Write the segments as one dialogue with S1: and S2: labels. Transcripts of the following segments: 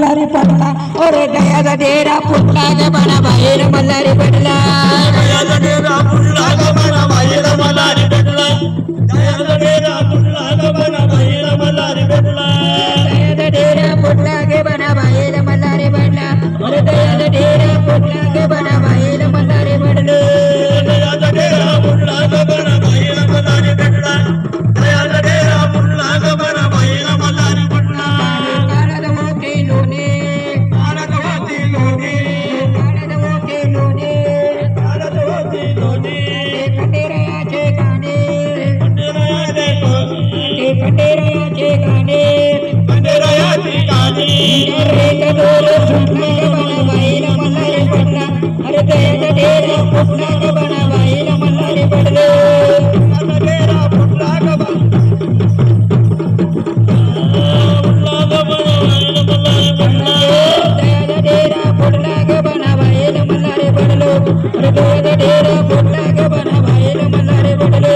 S1: मल्हारी पडला ओरे दयाचा डेरा फुटला ग बना बाहेर मल्हारी पडला
S2: दयाचा डेरा फुटला ग बना बाहेर मल्हारी पडला दयाचा डेरा फुटला ग बना बाहेर मल्हारी पडला
S1: दयाचा डेरा फुटला ग बना बाहेर मल्हारी पडला ओरे दयाचा डेरा फुटला ग बना बाहेर मल्हारी पडला
S2: दयाचा डेरा फुटला ग बना बाहेर मल्हारी पडला दयाचा डेरा फुटला ग बना बाहेर मल्हारी पडला
S1: काळदवोटी लोणे
S2: काळदवती लोणी
S1: काळदवोटी लोणे
S2: काळदवती लोणी
S1: खंडेरायाचे गाणे
S2: खंडेरायाचे
S1: ते खंडेरायाचे गाणे
S2: खंडेरायाची गाणी
S1: रे दोर फुटला ग बना बाहेर मल्हारी पडला अरे दयाचा डेरा फुटला ग बना बाहेर मल्हारी पडला
S2: दयाचा डेरा फुटला ग बना
S1: दयाचा डेरा फुटला ग बना बाहेर मल्हारी पडलो अरे दयाचा डेरा फुटला ग बना बाहेर मल्हारी पडलो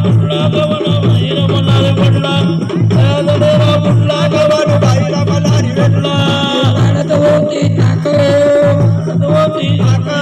S2: फुटला ग बना बाहेर मल्हारी पडला दयाचा डेरा फुटला ग बना बाहेर मल्हारी पडला
S1: काढत होती ताकद
S2: होती ताकद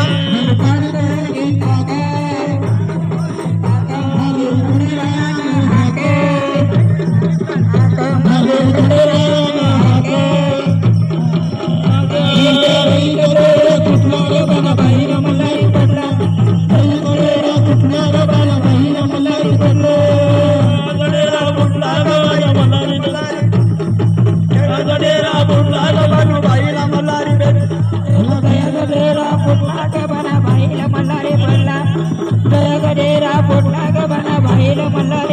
S1: डेरा फुटला ग बना बाहेर मल्हारी